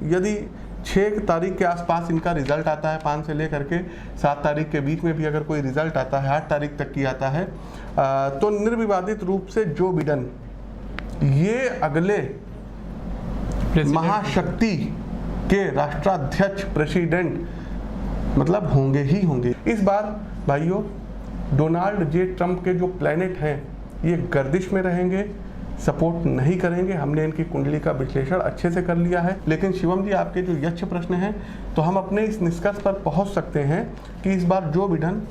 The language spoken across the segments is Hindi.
यदि 6 तारीख के आसपास इनका रिजल्ट आता है, 5 से लेकर के 7 तारीख के बीच में भी अगर कोई रिजल्ट आता है, 8 तारीख तक की आता है, तो निर्विवादित रूप से जो बिडेन ये अगले महाशक्ति के राष्ट्राध्यक्ष प्रेसिडेंट मतलब होंगे ही होंगे। इस बार भाइयों डोनाल्ड जे ट्रंप के जो प्लैनेट हैं ये गर्दिश में रहेंगे, सपोर्ट नहीं करेंगे। हमने इनकी कुंडली का विश्लेषण अच्छे से कर लिया है। लेकिन शिवम जी, आपके जो यक्ष प्रश्न हैं, तो हम अपने इस निष्कर्ष पर पहुंच सकते हैं कि इस बार जो बिडेन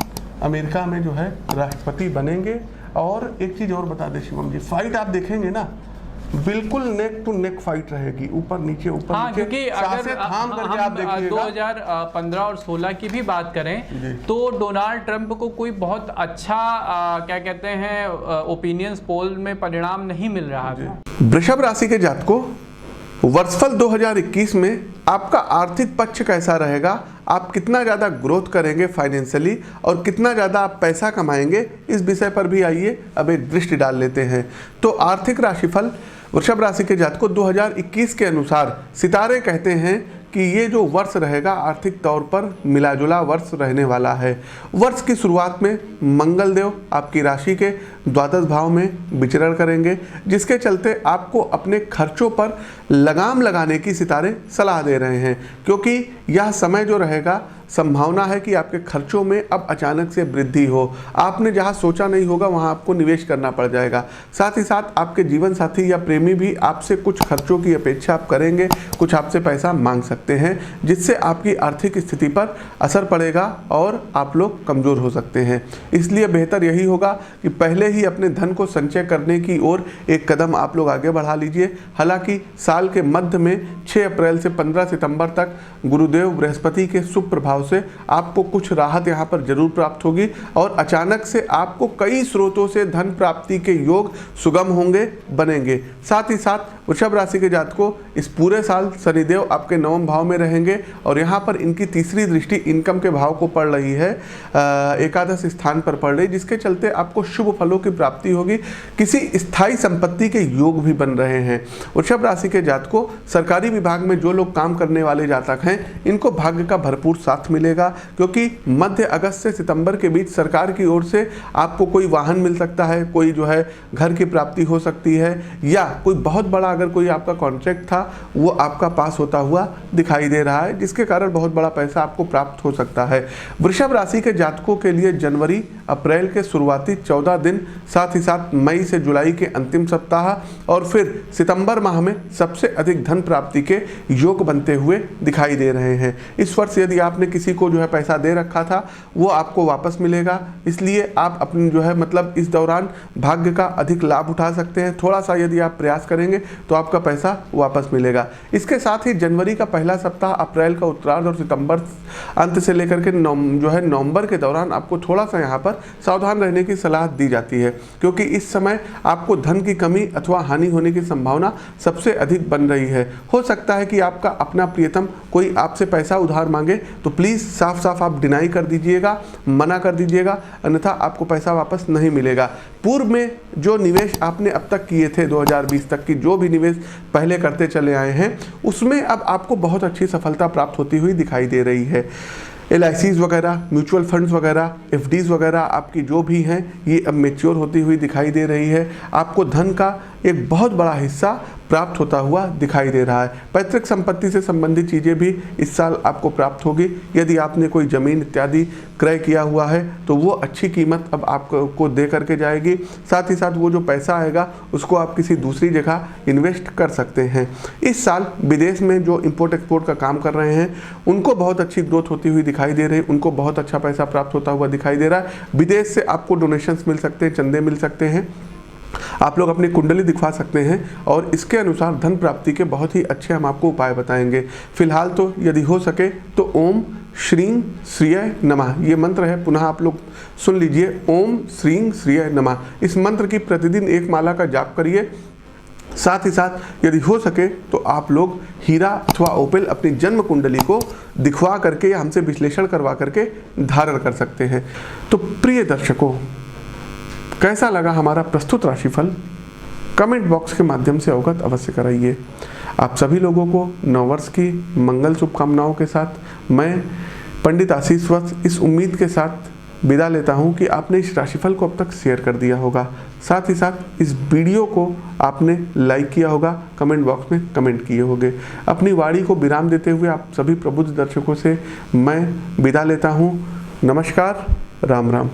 अमेरिका में जो है राष्ट्रपति बनेंगे। और एक चीज़ और बता दें शिवम जी, फाइट आप देखेंगे ना, बिल्कुल नेक टू नेक फाइट रहेगी, ऊपर नीचे ऊपर नीचे, क्योंकि अगर थाम करके आप देखिएगा। 2015 और 16 की भी बात करें तो डोनाल्ड ट्रंप को कोई बहुत अच्छा क्या कहते हैं ओपिनियंस पोल में परिणाम नहीं मिल रहा था। वृषभ राशि के जातकों, वर्षफल 2021 में आपका आर्थिक पक्ष कैसा रहेगा, आप कितना ज़्यादा ग्रोथ करेंगे फाइनेंशियली और कितना ज़्यादा आप पैसा कमाएंगे, इस विषय पर भी आइए अब एक दृष्टि डाल लेते हैं। तो आर्थिक राशिफल वृषभ राशि के जातकों 2021 के अनुसार सितारे कहते हैं कि ये जो वर्ष रहेगा आर्थिक तौर पर मिला जुला वर्ष रहने वाला है। वर्ष की शुरुआत में मंगल देव आपकी राशि के द्वादश भाव में विचरण करेंगे, जिसके चलते आपको अपने खर्चों पर लगाम लगाने की सितारे सलाह दे रहे हैं, क्योंकि यह समय जो रहेगा संभावना है कि आपके खर्चों में अब अचानक से वृद्धि हो। आपने जहां सोचा नहीं होगा वहां आपको निवेश करना पड़ जाएगा। साथ ही साथ आपके जीवन साथी या प्रेमी भी आपसे कुछ खर्चों की अपेक्षा आप करेंगे, कुछ आपसे पैसा मांग सकते हैं, जिससे आपकी आर्थिक स्थिति पर असर पड़ेगा और आप लोग कमज़ोर हो सकते हैं। इसलिए बेहतर यही होगा कि पहले ही अपने धन को संचय करने की ओर एक कदम आप लोग आगे बढ़ा लीजिए। हालांकि साल के मध्य में 6 अप्रैल से 15 सितंबर तक गुरुदेव बृहस्पति के शुभ प्रभाव से आपको कुछ राहत यहाँ पर जरूर प्राप्त होगी और अचानक से आपको कई स्रोतों से धन प्राप्ति के योग सुगम होंगे, बनेंगे। साथ ही साथ वृषभ राशि के जातकों इस पूरे साल शनिदेव आपके 9वें भाव में रहेंगे और यहाँ पर इनकी तीसरी दृष्टि इनकम के भाव को पड़ रही है, एकादश स्थान पर पड़ रही, जिसके चलते आपको शुभ फलों की प्राप्ति होगी। किसी स्थायी संपत्ति के योग भी बन रहे हैं। वृषभ राशि के जातकों सरकारी विभाग में जो लोग काम करने वाले जातक हैं इनको भाग्य का भरपूर साथ मिलेगा, क्योंकि मध्य अगस्त से सितंबर के बीच सरकार की ओर से आपको कोई वाहन मिल सकता है, कोई जो है घर की प्राप्ति हो सकती है, या कोई बहुत बड़ा अगर कोई आपका कॉन्ट्रैक्ट था वो आपका पास होता हुआ दिखाई दे रहा है, जिसके कारण बहुत बड़ा पैसा आपको प्राप्त हो सकता है। वृषभ राशि के जातकों के लिए जनवरी अप्रैल के शुरुआती 14 दिन, साथ ही साथ मई से जुलाई के अंतिम सप्ताह और फिर सितंबर माह में सबसे अधिक धन प्राप्ति के योग बनते हुए दिखाई दे रहे हैं। इस वर्ष यदि आपने किसी को जो है पैसा दे रखा था वो आपको वापस मिलेगा, इसलिए आप अपने जो है मतलब इस दौरान भाग्य का अधिक लाभ उठा सकते हैं। थोड़ा सा यदि आप प्रयास करेंगे तो आपका पैसा वापस मिलेगा। इसके साथ ही जनवरी का पहला सप्ताह, अप्रैल का उत्तरार्ध और सितंबर अंत से लेकर के जो है नवंबर के दौरान आपको थोड़ा सा यहाँ पर सावधान रहने की सलाह दी जाती है, क्योंकि इस समय आपको धन की कमी अथवा हानि होने की संभावना सबसे अधिक बन रही है। हो सकता है कि आपका अपना प्रियतम कोई आपसे पैसा उधार मांगे तो प्लीज़ साफ साफ आप डिनाई कर दीजिएगा, मना कर दीजिएगा, अन्यथा आपको पैसा वापस नहीं मिलेगा। पूर्व में जो निवेश आपने अब तक किए थे 2020 तक की जो भी निवेश पहले करते चले आए हैं उसमें अब आपको बहुत अच्छी सफलता प्राप्त होती हुई दिखाई दे रही है। LICs वगैरह, म्यूचुअल फंड्स वगैरह, FDs वगैरह आपकी जो भी हैं ये अब मैच्योर होती हुई दिखाई दे रही है। आपको धन का एक बहुत बड़ा हिस्सा प्राप्त होता हुआ दिखाई दे रहा है। पैतृक संपत्ति से संबंधित चीज़ें भी इस साल आपको प्राप्त होगी। यदि आपने कोई ज़मीन इत्यादि क्रय किया हुआ है तो वो अच्छी कीमत अब आपको दे करके जाएगी। साथ ही साथ वो जो पैसा आएगा उसको आप किसी दूसरी जगह इन्वेस्ट कर सकते हैं। इस साल विदेश में जो इम्पोर्ट एक्सपोर्ट का काम कर रहे हैं उनको बहुत अच्छी ग्रोथ होती हुई दिखाई दे रही है, उनको बहुत अच्छा पैसा प्राप्त होता हुआ दिखाई दे रहा है। विदेश से आपको डोनेशंस मिल सकते हैं, चंदे मिल सकते हैं। आप लोग अपनी कुंडली दिखवा सकते हैं और इसके अनुसार धन प्राप्ति के बहुत ही अच्छे हम आपको उपाय बताएंगे। फिलहाल तो यदि हो सके तो ओम श्रीं श्रिय नमः ये मंत्र है, पुनः आप लोग सुन लीजिए, ओम श्रीं श्रिय नमः। इस मंत्र की प्रतिदिन 1 माला का जाप करिए। साथ ही साथ यदि हो सके तो आप लोग हीरा अथवा ओपेल अपनी जन्म कुंडली को दिखवा करके या हमसे विश्लेषण करवा करके धारण कर सकते हैं। तो प्रिय दर्शकों, कैसा लगा हमारा प्रस्तुत राशिफल? कमेंट बॉक्स के माध्यम से अवगत अवश्य कराइए। आप सभी लोगों को नववर्ष की मंगल शुभकामनाओं के साथ मैं पंडित आशीष वत्स इस उम्मीद के साथ विदा लेता हूं कि आपने इस राशिफल को अब तक शेयर कर दिया होगा, साथ ही साथ इस वीडियो को आपने लाइक किया होगा, कमेंट बॉक्स में कमेंट किए होंगे। अपनी वाणी को विराम देते हुए आप सभी प्रबुद्ध दर्शकों से मैं विदा लेता हूं। नमस्कार, राम राम।